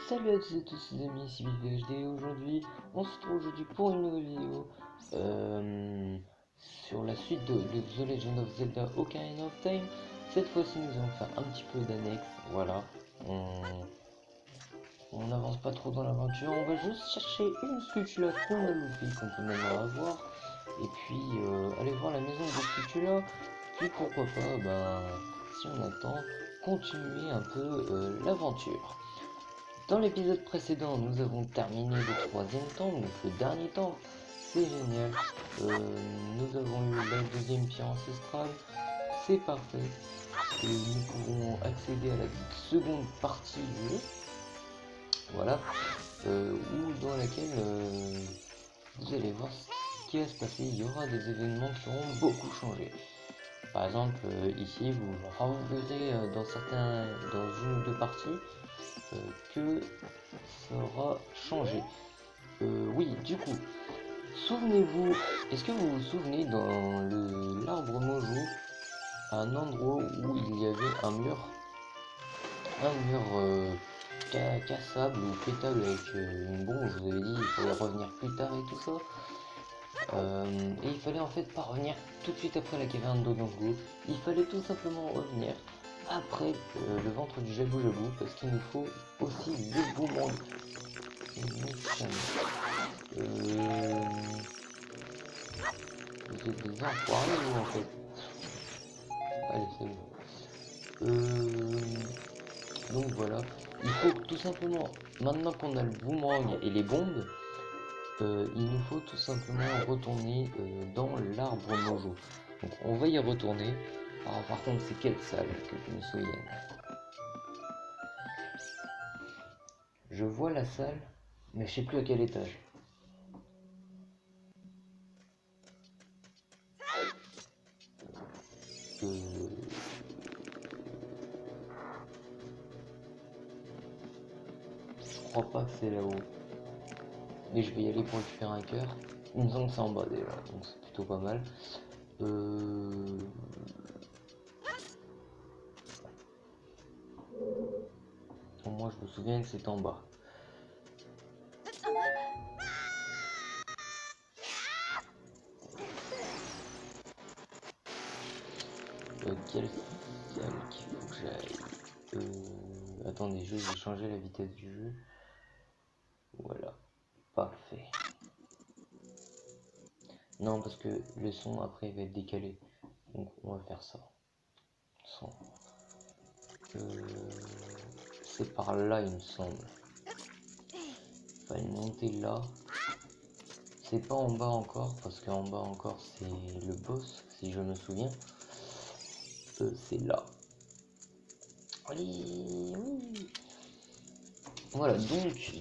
Salut à tous et tous les amis, c'est BigVHD. Aujourd'hui, on se retrouve aujourd'hui pour une nouvelle vidéo sur la suite de The Legend of Zelda Ocarina of Time. Cette fois-ci, nous allons faire un petit peu d'annexe. Voilà, on n'avance pas trop dans l'aventure, on va juste chercher une sculpture qu'on a loupée, qu'on peut maintenant avoir, et puis aller voir la maison de sculpture. Puis pourquoi pas, si on attend, continuer un peu l'aventure. Dans l'épisode précédent, nous avons terminé le troisième temple, donc le dernier temple. C'est génial. Nous avons eu la deuxième pierre ancestrale. C'est parfait. Et nous pouvons accéder à la seconde partie du jeu. Voilà. Dans laquelle vous allez voir ce qui va se passer. Il y aura des événements qui auront beaucoup changé. Par exemple, ici, vous verrez dans une ou deux parties que ça aura changé. Oui, du coup, souvenez-vous, est-ce que vous vous souvenez dans l'arbre Mojo, un endroit où il y avait un mur cassable ou pétable avec une bombe, je vous avais dit, il fallait revenir plus tard et tout ça. Et il fallait en fait pas revenir tout de suite après la caverne d'Odango, il fallait tout simplement revenir après le ventre du Jabu Jabu, parce qu'il nous faut aussi le boomerang. Vous êtes des enfoirés vous en fait. Allez c'est bon. Donc voilà. Il faut tout simplement, maintenant qu'on a le boomerang et les bombes, il nous faut tout simplement retourner dans l'arbre Mojo. Donc on va y retourner. Alors par contre c'est quelle salle que je me souvienne. Je vois la salle, mais je sais plus à quel étage. Je crois pas que c'est là-haut. Mais je vais y aller pour récupérer un cœur. Il me semble que c'est en bas déjà, donc c'est plutôt pas mal. Moi je me souviens que c'est en bas. Quelle salle qu'il faut que j'aille. Attendez, je vais changer la vitesse du jeu. Voilà, parfait. Non, parce que le son après va être décalé. Donc on va faire ça. C'est par là, il me semble. Il fallait monter là. C'est pas en bas encore, parce qu'en bas encore c'est le boss, si je me souviens. C'est là. Allez, oui. Voilà, donc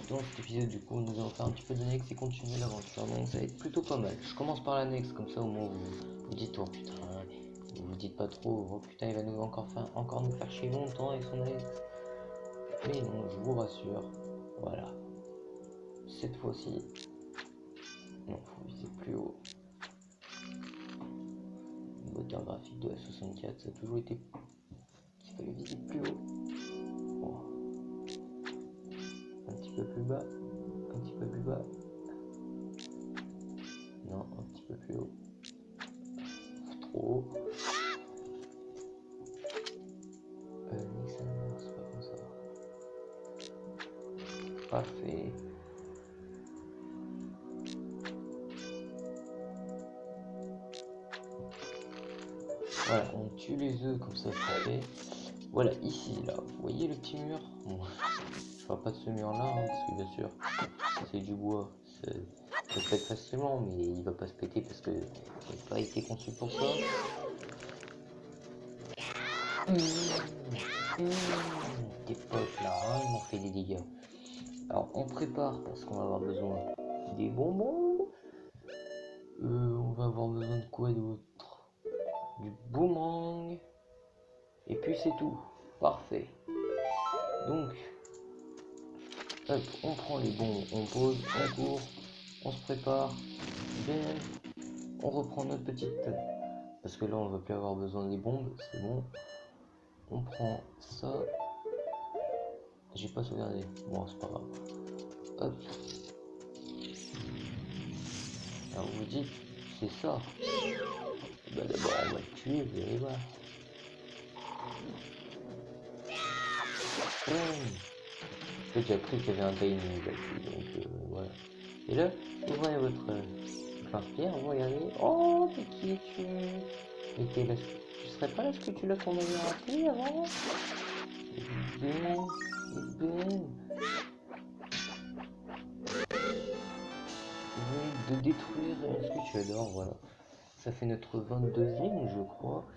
dans cet épisode du coup nous allons faire un petit peu d'annexe et continuer l'aventure, donc ça va être plutôt pas mal. Je commence par l'annexe, comme ça au moins vous dites oh putain, vous dites pas trop oh putain il va nous encore nous faire chier longtemps avec son annexe. Mais non, je vous rassure, voilà. Cette fois-ci, non, faut viser plus haut. Moteur graphique de la 64, ça a toujours été qu'il fallait viser plus haut. Bon. Un petit peu plus bas, un petit peu plus bas. Non, un petit peu plus haut. Trop haut. C'est pas comme ça. Parfait. Voilà, on tue les œufs comme ça c'est fait. Voilà, ici, là, vous voyez le petit mur? Bon, je vois pas de ce mur là, parce que bien sûr, c'est du bois. Ça se pète facilement, mais il va pas se péter parce que il n'a pas été conçu pour ça. Des potes là, hein, ils m'ont fait des dégâts. Alors on prépare parce qu'on va avoir besoin des bonbons. On va avoir besoin de quoi d'autre? Du boomerang. Et puis c'est tout. Parfait. Donc, hop, on prend les bombes, on pose, on court, on se prépare. Bien. On reprend notre petite... Parce que là on va plus avoir besoin des bombes, c'est bon. On prend ça. J'ai pas sauvegardé. Bon, c'est pas grave. Hop. Alors vous dites, c'est ça. Bah d'abord on va le tuer, vous allez voir. J'ai déjà cru qu'il y avait un timing là-dessus, donc voilà. Et là, vous voyez votre pierre, vous regardez. Oh, mais qui es-tu? Mais tu serais pas là ce que tu l'as qu'on m'avait rappelé avant? Ben, Ben, vous venez de détruire ce que tu adores, voilà. Ça fait notre 22e, je crois.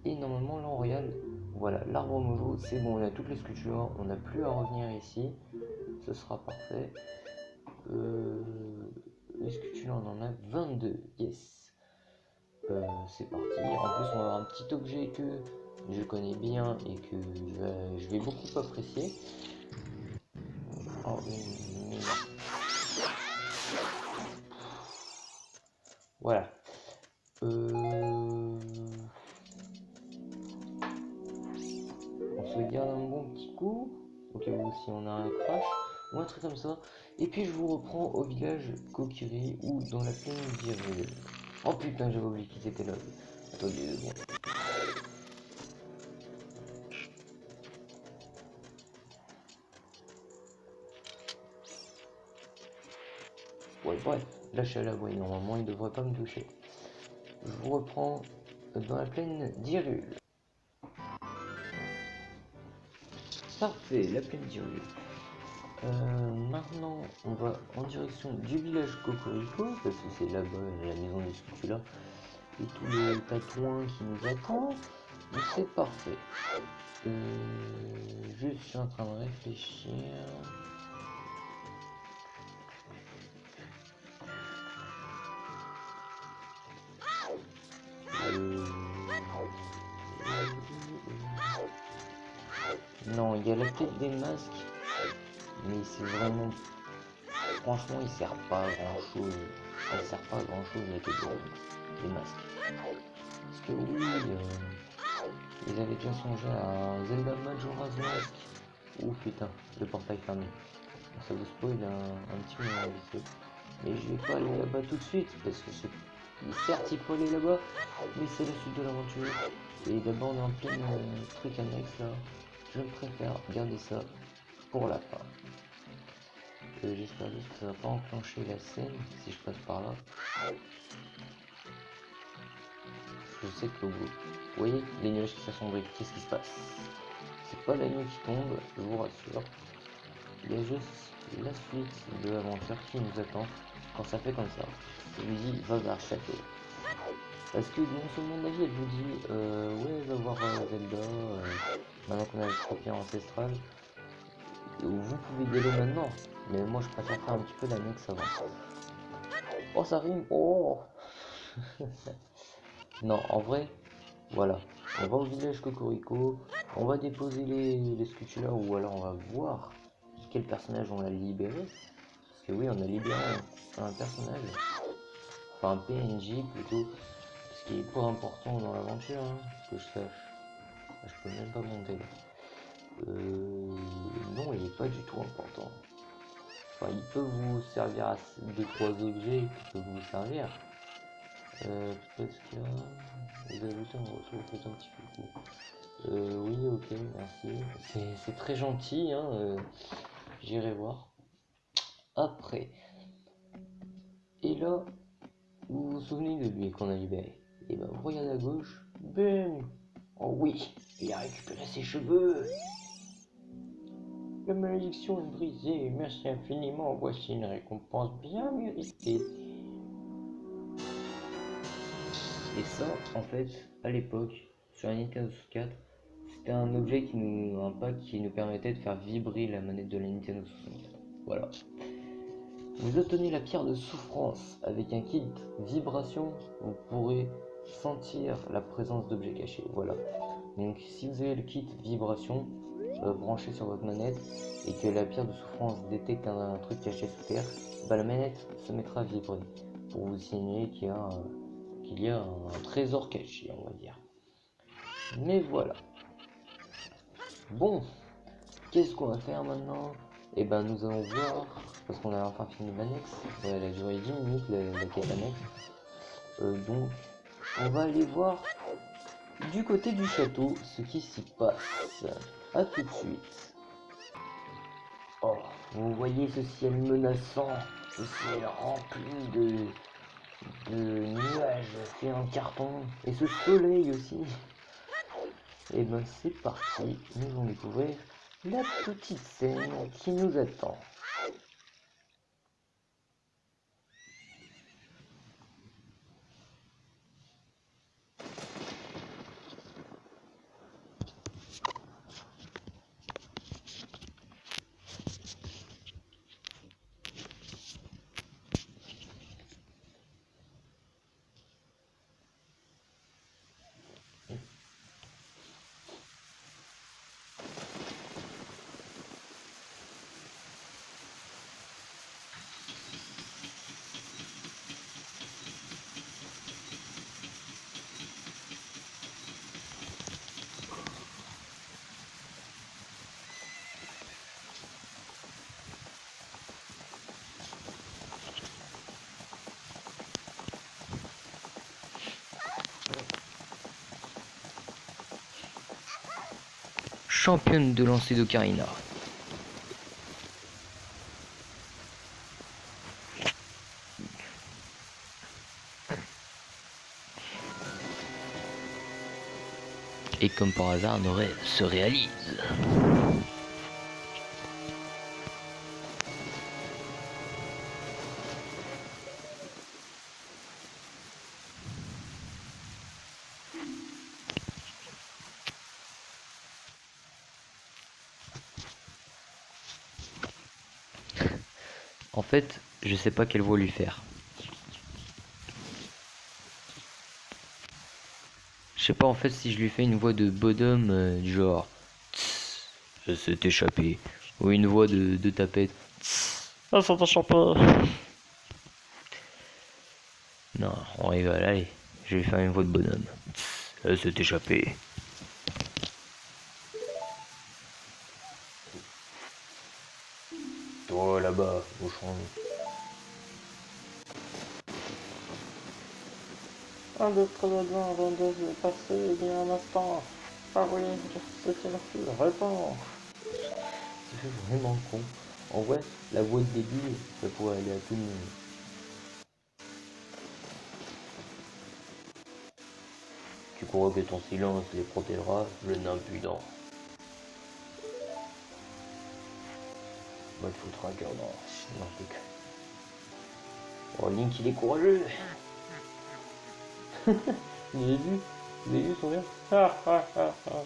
Et normalement, là, on regarde. Voilà, l'arbre mojo, c'est bon, on a toutes les sculptures. On n'a plus à revenir ici. Ce sera parfait. Les sculptures, on en a 22. Yes. C'est parti. En plus, on va avoir un petit objet que je connais bien et que je vais beaucoup apprécier. Oh, mais... Voilà. On se garde un bon petit coup. Ok, si on a un crash ou un truc comme ça. Et puis je vous reprends au village Kokiri ou dans la plaine d'Irul. Oh putain, j'avais oublié qu'ils étaient là. Attendez 2 secondes. Ouais, bref, là je suis à l'abri, normalement il devrait pas me toucher. Je vous reprends dans la plaine d'Irul. Parfait, la plaine d'Irul. Maintenant, on va en direction du village Cocorico, parce que c'est là-bas la maison des sculptures et tout le tatouin qui nous attend. Donc c'est parfait. Je suis en train de réfléchir. Non, il y a la tête des masques, mais c'est vraiment... Franchement, il sert pas à grand chose. Elle sert pas à grand chose la tête des masques. Parce que oui, ils avaient déjà songé à Zelda Majora's Mask. Ouh putain, le portail fermé. Ça vous spoil un petit moment vite fait. Mais je vais pas aller là-bas tout de suite, parce que c'est... Certes, il faut aller là-bas, mais c'est la suite de l'aventure. Et d'abord, on est en plein truc annexe là. Je préfère garder ça pour la fin. J'espère juste que ça va pas enclencher la scène si je passe par là. Je sais que vous voyez les nuages qui s'assombrissent. Qu'est-ce qui se passe? C'est pas la nuit qui tombe, je vous rassure. Il y a juste la suite de l'aventure qui nous attend quand ça fait comme ça. Je lui dis va vers le château. Parce que dans ce monde d'avis, elle vous dit ouais, va voir Zelda, maintenant qu'on a le trophy ancestral. Vous pouvez y aller maintenant, mais moi je préfère faire un petit peu l'annexe avant. Oh, ça rime! Oh! Non, en vrai, voilà. On va au village Cocorico, on va déposer les sculptures, ou alors on va voir quel personnage on a libéré. Parce que oui, on a libéré un personnage, enfin un PNJ plutôt, ce qui est pas important dans l'aventure, hein, que je sache. Je peux même pas monter là. Non, il est pas du tout important. Enfin, il peut vous servir à 2-3 objets qui peuvent vous servir. Peut-être que vous avez vu, on retrouve peut-être un petit peu le coup. Oui, ok, merci. C'est très gentil, hein, j'irai voir. Après. Et là, vous vous souvenez de lui qu'on a libéré? Et ben, vous regardez à gauche, bam! Oh oui, il a récupéré ses cheveux! La malédiction est brisée, merci infiniment, voici une récompense bien méritée. Et ça, en fait, à l'époque, sur la Nintendo 64, c'était un objet un pack qui nous permettait de faire vibrer la manette de la Nintendo 64. Voilà. Vous obtenez la pierre de souffrance avec un kit vibration, vous pourrez sentir la présence d'objets cachés. Voilà. Donc si vous avez le kit vibration branché sur votre manette et que la pierre de souffrance détecte un truc caché sous terre, bah, la manette se mettra à vibrer pour vous signaler qu'il y a un trésor caché, on va dire. Mais voilà. Bon, qu'est-ce qu'on va faire maintenant? Et ben nous allons voir, parce qu'on a enfin fini l'annexe, ouais, elle a duré 10 minutes la quête annexe. Donc on va aller voir du côté du château ce qui s'y passe. A tout de suite. Oh, vous voyez ce ciel menaçant, ce ciel rempli de nuages faits en carton, et ce soleil aussi. Et ben c'est parti, nous allons découvrir la petite scène qui nous attend. Championne de lancer d'ocarina. Et comme par hasard, nos rêves se réalisent. En fait, je sais pas quelle voix lui faire. Je sais pas en fait si je lui fais une voix de bonhomme du genre ça s'est échappé, ou une voix de tapette. Ah, ça t'enchante pas. Non, on rigole, allez, je vais faire une voix de bonhomme. Ça s'est échappé. Toi là-bas, au champ. 1, 2, 3, 20, 22, passé, il y a un instant. Ah oui, c'est une refuse, réponds. Ça fait vraiment con. En vrai, la voix de début, ça pourrait aller à tout le monde. Tu crois que ton silence les protégera, jeune impudent. Va te foutre un cœur dans. Non, je déconne. Oh, Link, il est courageux. Vous avez vu? Vous avez vu son rire? Ah ah ah ah.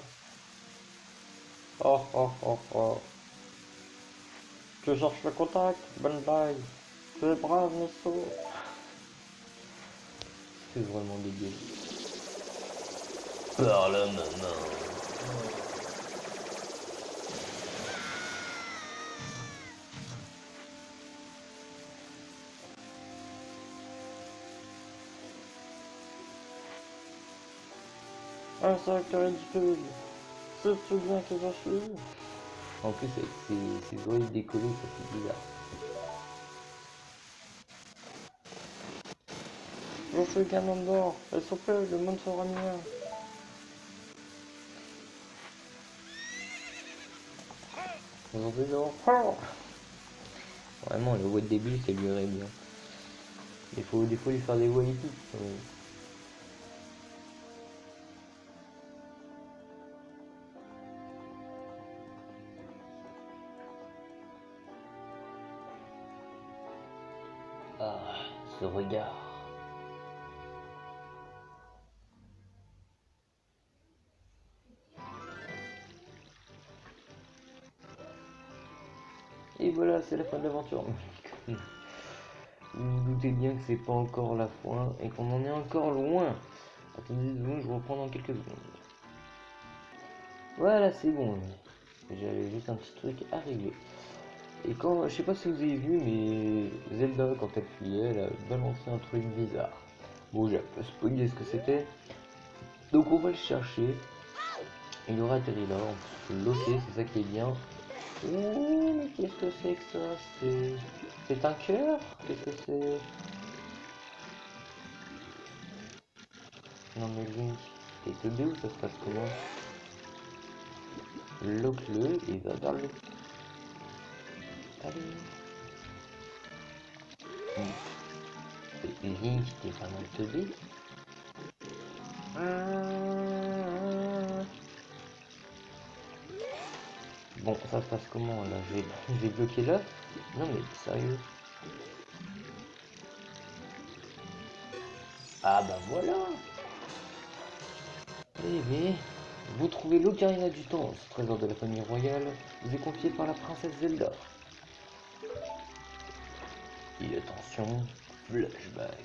Oh oh oh oh. Tu cherches le contact? Bonne blague. Tu es brave, Nesso. C'est vraiment débile. Par la maman. Un sac ridicule. Sais-tu bien que je suis? En plus, avec ses oreilles décollées, ça fait bizarre. Je suis gamin d'or. Et s'il te plaît, le monde sera mien. Vous entendez dehors? Vraiment, la voix de début, ça lui irait bien. Il faut des fois lui faire des voix épiques. Ah, ce regard. Et voilà, c'est la fin de l'aventure. Vous vous doutez bien que c'est pas encore la fin et qu'on en est encore loin. Attendez 2 secondes, je reprends dans quelques secondes. Voilà, c'est bon. J'avais juste un petit truc à régler. Et quand, je sais pas si vous avez vu, mais Zelda, quand elle fuyait, elle a balancé un truc bizarre. Bon, j'ai un peu spoilé ce que c'était. Donc on va le chercher. Il aura atterri là, on peut se loquer, c'est ça qui est bien. Ouh, mais qu'est-ce que c'est que ça? C'est un cœur? Qu'est-ce que c'est? Non mais Link, t'es teubé ou ça se passe comment? Lock-le et va vers le... Allez. Link, t'es vraiment teubé? Bon, ça se passe comment là? Je vais bloquer là? Non mais sérieux? Ah bah voilà! Eh mais, vous trouvez l'Ocarina du Temps, ce trésor de la famille royale, vous est confié par la princesse Zelda. Et attention, flashback.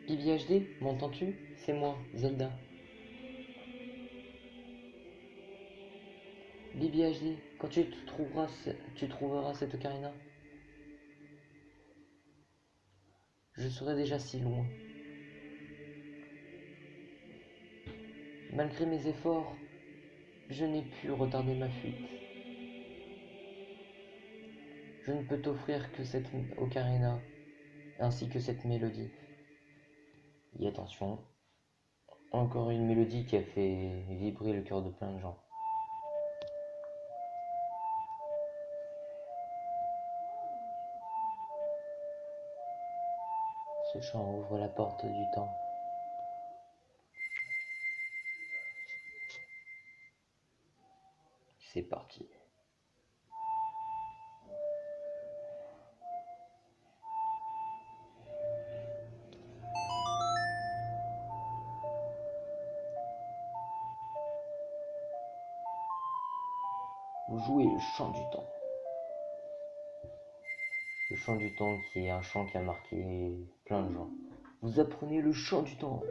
Bibi HD, m'entends-tu? C'est moi, Zelda. Bibi HD, quand tu trouveras cette ocarina, je serai déjà si loin. Malgré mes efforts, je n'ai pu retarder ma fuite. Je ne peux t'offrir que cette ocarina, ainsi que cette mélodie. Et attention, encore une mélodie qui a fait vibrer le cœur de plein de gens. Ce chant ouvre la porte du temps. C'est parti. Vous jouez le chant du temps. Le chant du temps qui est un chant qui a marqué plein de gens. Vous apprenez le chant du temps.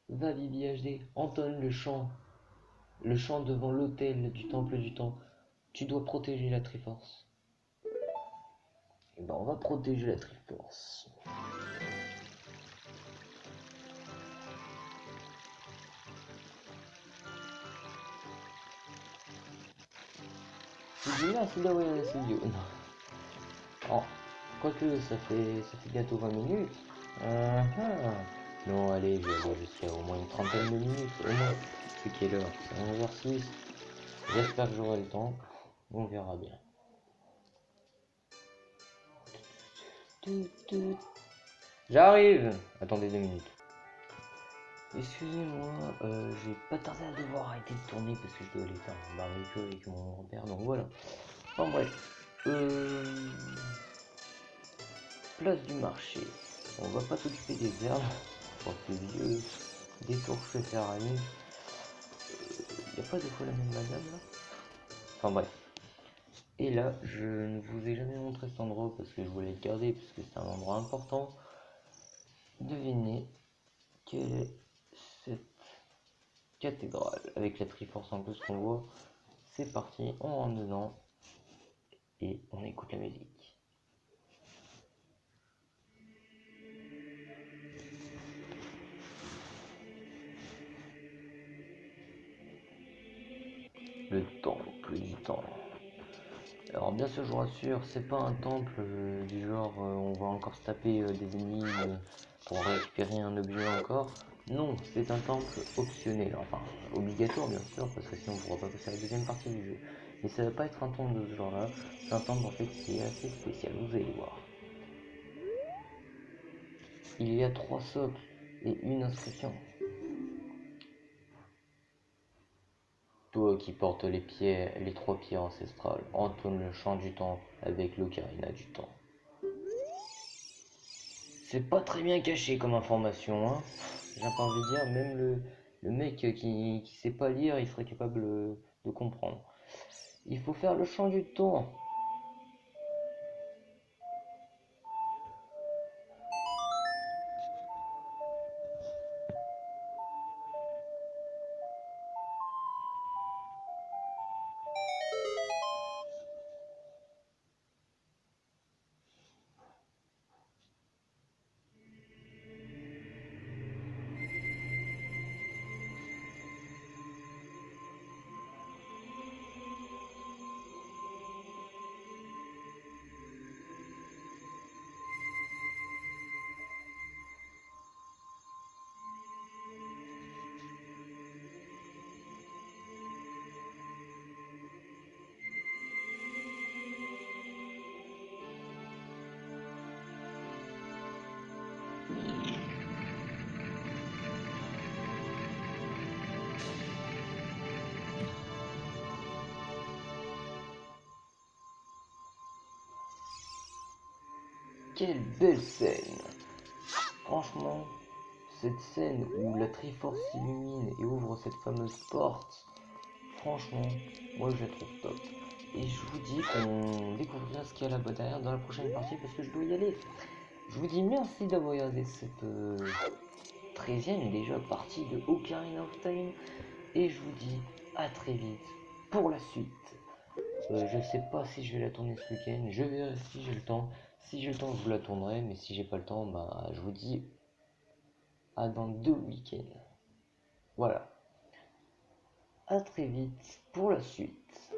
Va Bibi HD, entonne le chant. Le chant devant l'autel du temple du temps. Tu dois protéger la Triforce. Et ben on va protéger la Triforce. C'est bien, c'est là où c'est vieux. Oh, quoique ça fait bientôt 20 minutes. Non, allez, je vais avoir jusqu'à au moins une trentaine de minutes. Au moins. C'est quelle heure? C'est 11h06. J'espère que j'aurai le temps. On verra bien. J'arrive! Attendez 2 minutes. Excusez-moi, j'ai pas tardé à devoir arrêter de tourner parce que je dois aller faire un barbecue avec mon grand-père, donc voilà. Enfin bref. Place du marché. On va pas s'occuper des herbes. Pour ce vieux détour que je vais faire à lui. Y a pas deux fois la même madame là? Enfin bref. Et là, je ne vous ai jamais montré cet endroit parce que je voulais le garder parce que c'est un endroit important. Devinez quelle est cette cathédrale avec la Triforce en plus qu'on voit. C'est parti, on rentre dedans et on écoute la musique. Le temple du temps. Alors bien sûr, je vous rassure, c'est pas un temple du genre on va encore se taper des énigmes pour récupérer un objet encore. Non, c'est un temple optionnel, enfin obligatoire bien sûr, parce que sinon on ne pourra pas passer à la deuxième partie du jeu. Mais ça va pas être un temple de ce genre-là, c'est un temple en fait qui est assez spécial, vous allez voir. Il y a 3 socles et une inscription. Toi qui portes les 3 pierres ancestrales, entonne le chant du temps avec l'ocarina du temps. C'est pas très bien caché comme information, hein. J'ai pas envie de dire, même le mec qui sait pas lire, il serait capable de comprendre. Il faut faire le chant du temps. quelle belle scène! Franchement, cette scène où la Triforce s'illumine et ouvre cette fameuse porte, franchement, moi je la trouve top. Et je vous dis qu'on découvrira ce qu'il y a là-bas derrière dans la prochaine partie parce que je dois y aller. Je vous dis merci d'avoir regardé cette 13e déjà partie de Ocarina of Time. Et je vous dis à très vite pour la suite. Je sais pas si je vais la tourner ce week-end, je verrai si j'ai le temps. Si j'ai le temps, je vous la tournerai, mais si j'ai pas le temps, bah je vous dis à dans 2 week-ends. Voilà. À très vite pour la suite.